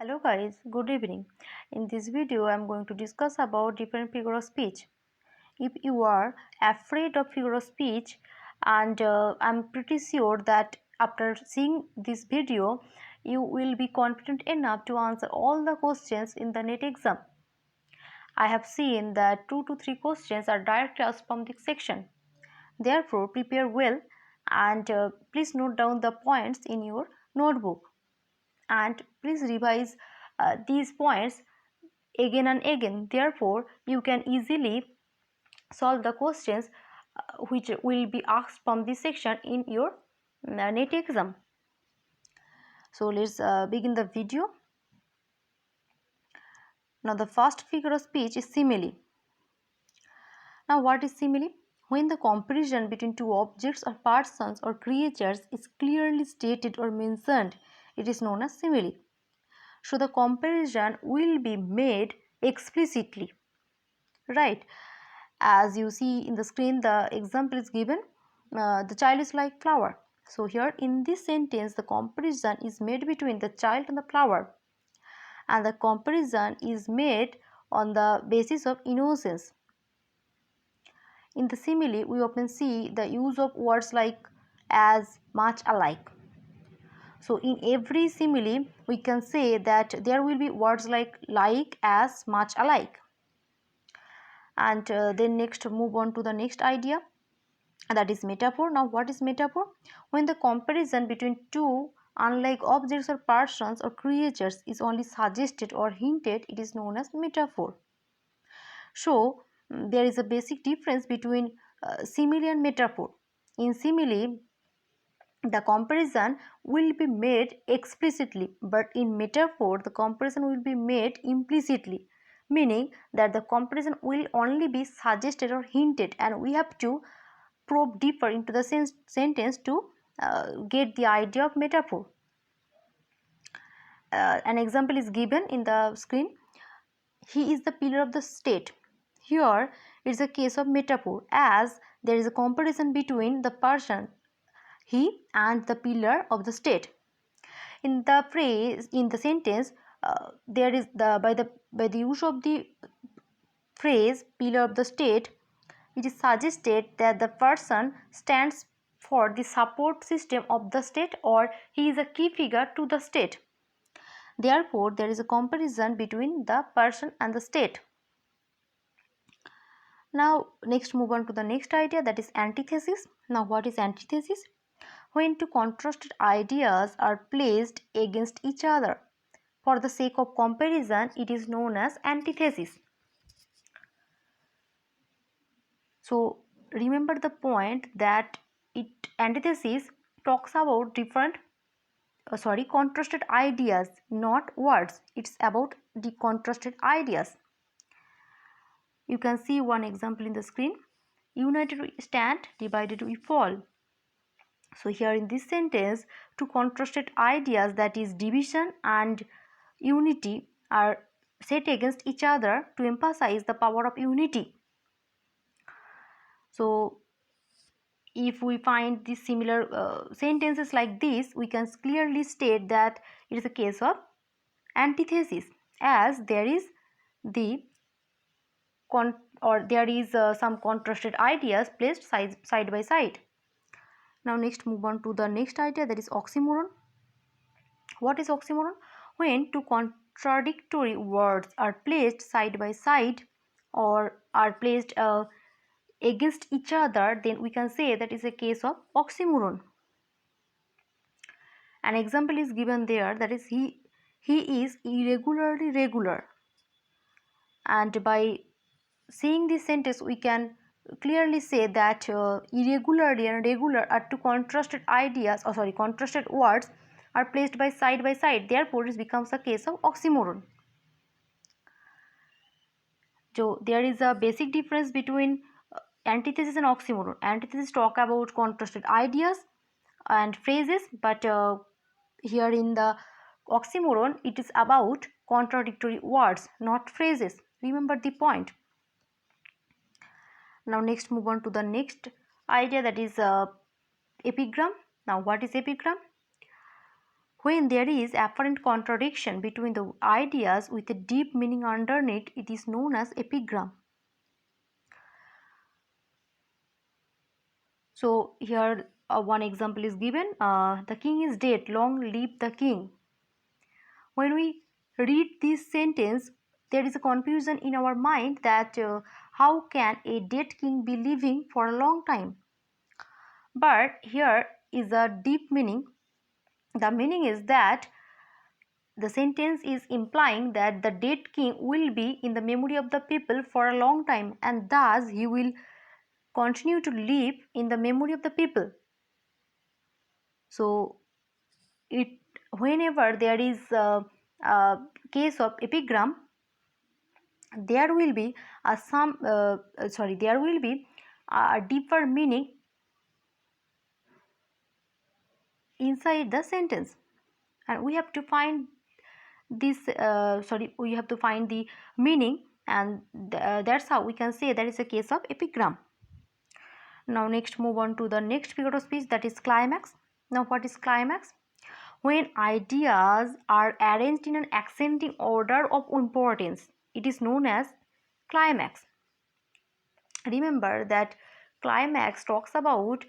Hello guys, good evening. In this video I am going to discuss about different figure of speech. If you are afraid of figure of speech, and I'm pretty sure that after seeing this video you will be confident enough to answer all the questions in the NET exam. I have seen that 2 to 3 questions are directly asked from this section. Therefore prepare well and please note down the points in your notebook. And please revise these points again and again. Therefore you can easily solve the questions which will be asked from this section in your NET exam. So let's begin the video. Now the first figure of speech is simile. Now what is simile? When the comparison between two objects or persons or creatures is clearly stated or mentioned, it is known as simile. So the comparison will be made explicitly, right? As you see in the screen, the example is given, the child is like flower. So here in this sentence the comparison is made between the child and the flower, and the comparison is made on the basis of innocence. In the simile we often see the use of words like as, much, alike. So in every simile we can say that there will be words like, as, much, alike. And then next move on to the next idea, that is metaphor. Now what is metaphor? When the comparison between two unlike objects or persons or creatures is only suggested or hinted, it is known as metaphor. So there is a basic difference between simile and metaphor. In simile the comparison will be made explicitly, but in metaphor the comparison will be made implicitly, meaning that the comparison will only be suggested or hinted, and we have to probe deeper into the sentence to get the idea of metaphor. An example is given in the screen. He is the pillar of the state. Here it is a case of metaphor, as there is a comparison between the person he and the pillar of the state. In the phrase, in the sentence, there is by the use of the phrase pillar of the state, it is suggested that the person stands for the support system of the state, or he is a key figure to the state. Therefore there is a comparison between the person and the state. Now next move on to the next idea, that is antithesis. Now what is antithesis? When two contrasted ideas are placed against each other for the sake of comparison, it is known as antithesis. So remember the point that antithesis talks about different contrasted ideas, not words. It's about the contrasted ideas. You can see one example in the screen. United we stand, divided we fall. So here in this sentence, two contrasted ideas, that is division and unity, are set against each other to emphasize the power of unity. So if we find these similar sentences like this, we can clearly state that it is a case of antithesis, as there is some contrasted ideas placed side by side. Now next move on to the next idea, that is oxymoron. What is oxymoron? When two contradictory words are placed side by side or are placed against each other, then we can say that is a case of oxymoron. An example is given there, that is he is irregularly regular. And by seeing this sentence we can clearly say that irregularly and regular are two contrasted ideas, contrasted words are placed by side. Therefore it becomes a case of oxymoron. So there is a basic difference between antithesis and oxymoron. Antithesis talk about contrasted ideas and phrases, but here in the oxymoron it is about contradictory words, not phrases. Remember the point. Now next move on to the next idea, that is epigram. Now what is epigram? When there is apparent contradiction between the ideas with a deep meaning underneath, it is known as epigram. So here one example is given, the king is dead, long live the king. When we read this sentence, there is a confusion in our mind that how can a dead king be living for a long time? But here is a deep meaning. The meaning is that the sentence is implying that the dead king will be in the memory of the people for a long time, and thus he will continue to live in the memory of the people. So whenever there is a case of epigram, there will be a deeper meaning inside the sentence, and we have to find this we have to find the meaning, and that's how we can say that is a case of epigram. Now next, move on to the next figure of speech, that is climax. Now what is climax? When ideas are arranged in an ascending order of importance, it is known as climax. Remember that climax talks about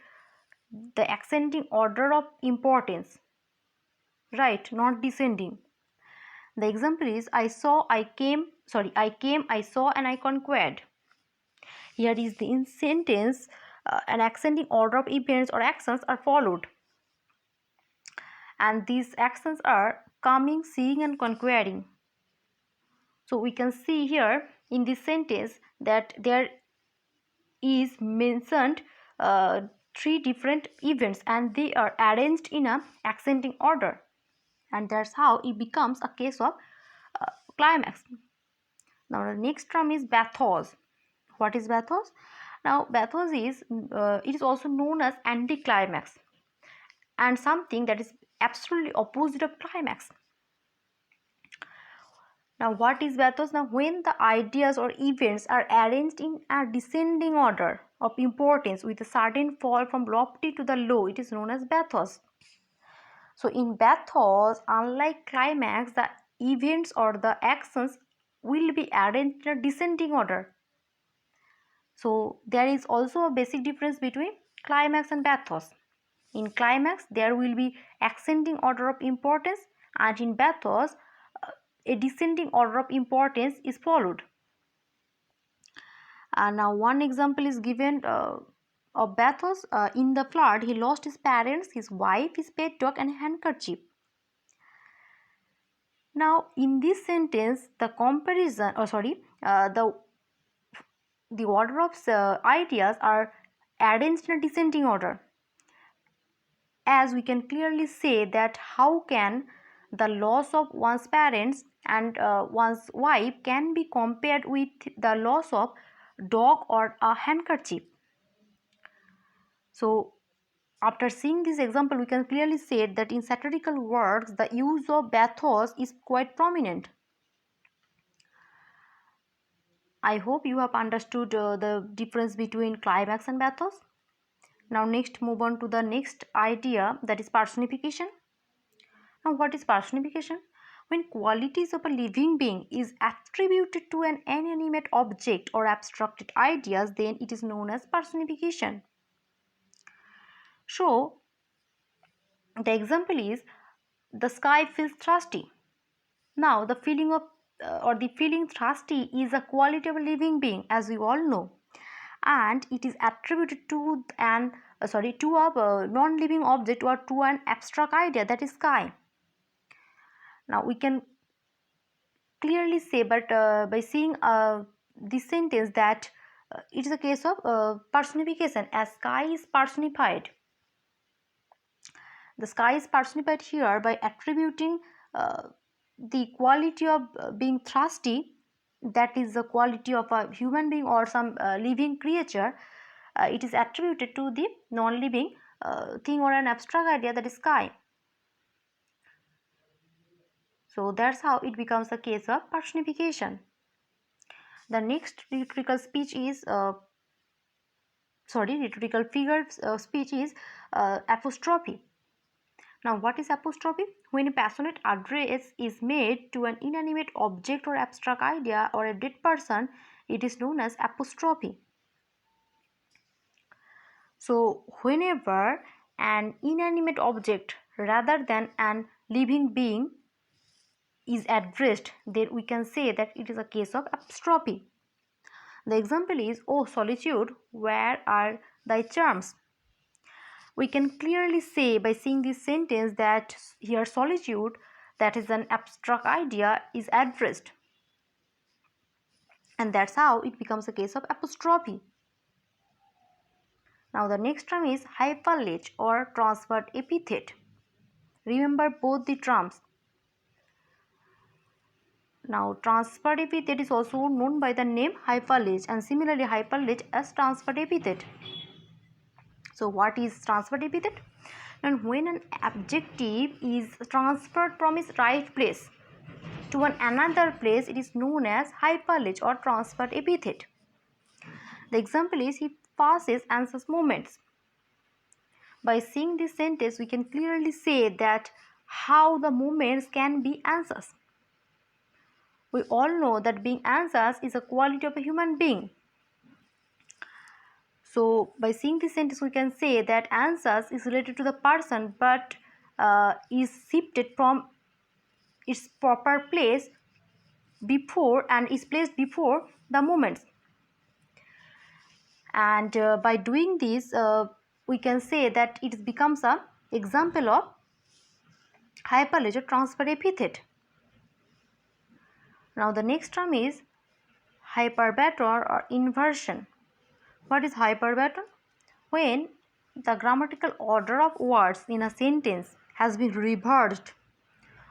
the ascending order of importance, right, not descending. The example is I came, I saw, and I conquered. Here is the in sentence, an ascending order of events or actions are followed, and these actions are coming, seeing, and conquering. So we can see here in this sentence that there is mentioned three different events, and they are arranged in a ascending order, and that's how it becomes a case of climax. Now the next term is bathos. What is bathos? Now bathos is it is also known as anticlimax, and something that is absolutely opposite of climax. Now what is bathos? Now when the ideas or events are arranged in a descending order of importance with a certain fall from lofty to the low, it is known as bathos. So in bathos, unlike climax, the events or the actions will be arranged in a descending order. So there is also a basic difference between climax and bathos. In climax, there will be ascending order of importance, and in bathos, a descending order of importance is followed. And now one example is given of bathos. In the flood, he lost his parents, his wife, his pet dog, and a handkerchief. Now in this sentence, the comparison, the order of ideas are arranged in a descending order, as we can clearly say that how can the loss of one's parents and one's wife can be compared with the loss of dog or a handkerchief. So after seeing this example, we can clearly say that in satirical works the use of bathos is quite prominent. I hope you have understood the difference between climax and bathos. Now next, move on to the next idea, that is personification. Now what is personification? When qualities of a living being is attributed to an inanimate object or abstracted ideas, then it is known as personification. So the example is the sky feels thirsty. Now the feeling of the feeling thirsty is a quality of a living being, as we all know, and it is attributed to a non-living object or to an abstract idea, that is sky. Now we can clearly say, but by seeing this sentence, that it is a case of personification, as sky is personified. The sky is personified here by attributing the quality of being thirsty, that is the quality of a human being or some living creature. It is attributed to the non-living thing or an abstract idea, that is sky. So that's how it becomes a case of personification. The next rhetorical speech is rhetorical figure of speech is apostrophe. Now, what is apostrophe? When a passionate address is made to an inanimate object or abstract idea or a dead person, it is known as apostrophe. So, whenever an inanimate object rather than an living being is addressed, then we can say that it is a case of apostrophe. The example is, "Oh solitude, where are thy charms?" We can clearly say by seeing this sentence that here solitude, that is an abstract idea, is addressed. And that's how it becomes a case of apostrophe. Now the next term is hyperlate or transferred epithet. Remember both the terms. Now transferred epithet is also known by the name hyperlate, and similarly hyperlate as transferred epithet. So what is transferred epithet? And when an adjective is transferred from its right place to another place, it is known as hyperlate or transferred epithet. The example is, "He passes anxious moments." By seeing this sentence, we can clearly say that how the moments can be anxious. We all know that being anxious is a quality of a human being. So by seeing this sentence, we can say that anxious is related to the person but is shifted from its proper place before and is placed before the moments. And by doing this, we can say that it becomes an example of hyperlate or transfer epithet. Now the next term is hyperbole or inversion. What is hyperbole? When the grammatical order of words in a sentence has been reversed,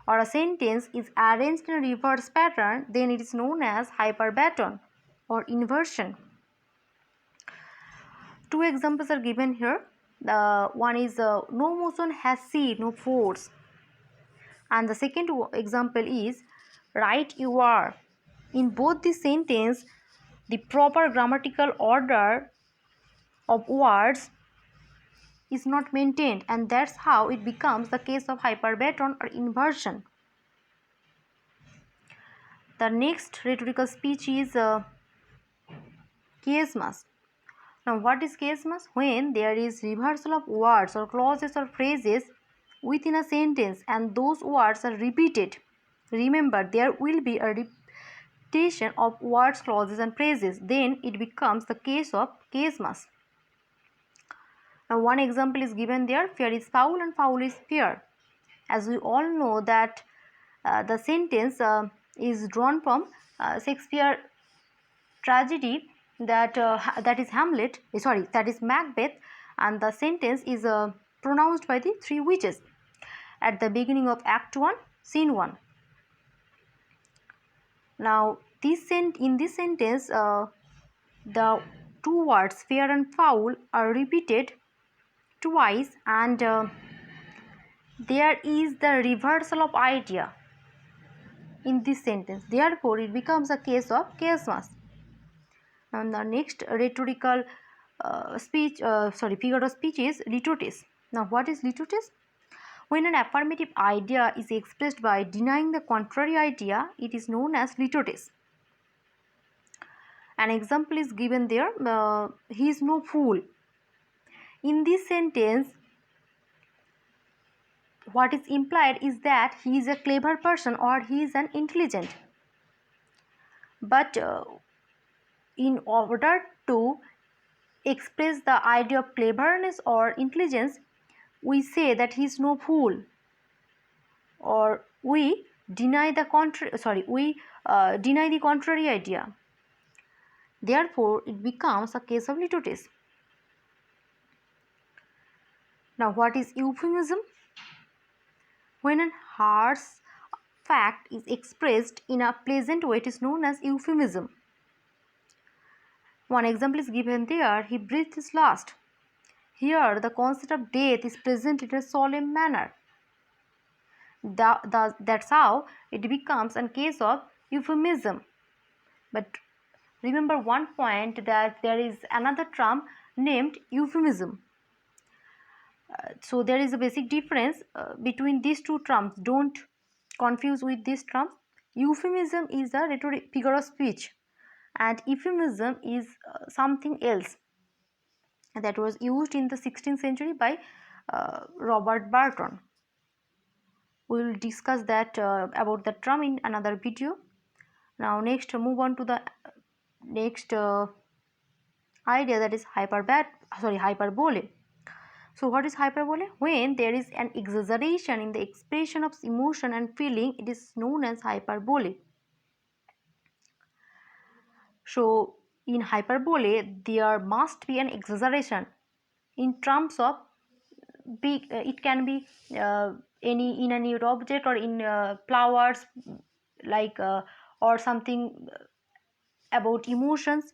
or a sentence is arranged in a reverse pattern, then it is known as hyperbole or inversion. Two examples are given here. The one is "no motion has seen no force," and the second example is "right you are." In both the sentence, the proper grammatical order of words is not maintained, and that's how it becomes the case of hyperbole or inversion. The next rhetorical speech is chiasmus. Now what is chiasmus? When there is reversal of words or clauses or phrases within a sentence and those words are repeated. Remember, there will be a repetition of words, clauses and phrases. Then it becomes the case of chiasmus. Now one example is given there: "Fair is foul and foul is fair." As we all know that the sentence is drawn from Shakespeare tragedy that is Macbeth, and the sentence is pronounced by the three witches at the beginning of Act 1, Scene 1. Now in this sentence, the two words fair and foul are repeated twice, and there is the reversal of idea in this sentence. Therefore, it becomes a case of chiasmus. And the next rhetorical figure of speech is litotes. Now, what is litotes? When an affirmative idea is expressed by denying the contrary idea, it is known as litotes. An example is given there: "He is no fool." In this sentence, what is implied is that he is a clever person or he is an intelligent. But in order to express the idea of cleverness or intelligence, we say that he is no fool, or we deny the contrary idea. Therefore, it becomes a case of litotes. Now, what is euphemism? When a harsh fact is expressed in a pleasant way, it is known as euphemism. One example is given there: "He breathed his last." Here, the concept of death is presented in a solemn manner. That's how it becomes a case of euphemism. But remember one point, that there is another term named euphemism. So there is a basic difference between these two terms. Don't confuse with these terms. Euphemism is a rhetoric figure of speech, and euphemism is something else that was used in the 16th century by Robert Burton. We will discuss that about the term in another video. Now next, move on to the next idea, that is hyperbole. So what is hyperbole? When there is an exaggeration in the expression of emotion and feeling, it is known as hyperbole. So in hyperbole there must be an exaggeration in terms of big, it can be any inanimate object or in flowers, like or something about emotions.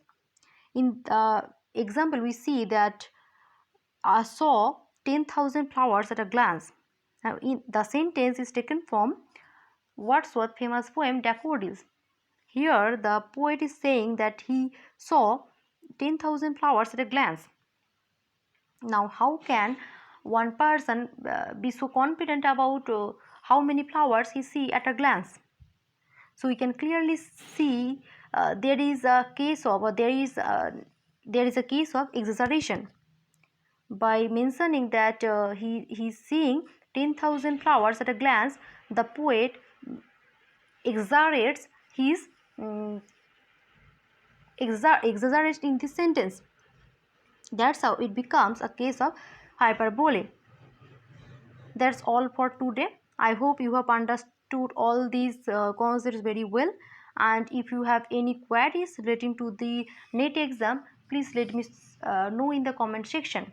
In the example we see that I saw 10,000 flowers at a glance. Now in the sentence is taken from Wordsworth's famous poem Daffodils. Here the poet is saying that he saw 10,000 flowers at a glance. Now how can one person be so confident about how many flowers he see at a glance? So we can clearly see there is a case of a case of exaggeration. By mentioning that he is seeing 10,000 flowers at a glance, the poet exaggerates his exaggerates in this sentence. That's how it becomes a case of hyperbole. That's all for today. I hope you have understood all these concepts very well, and if you have any queries relating to the NET exam, please let me know in the comment section.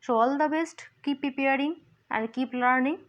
So all the best, keep preparing and keep learning.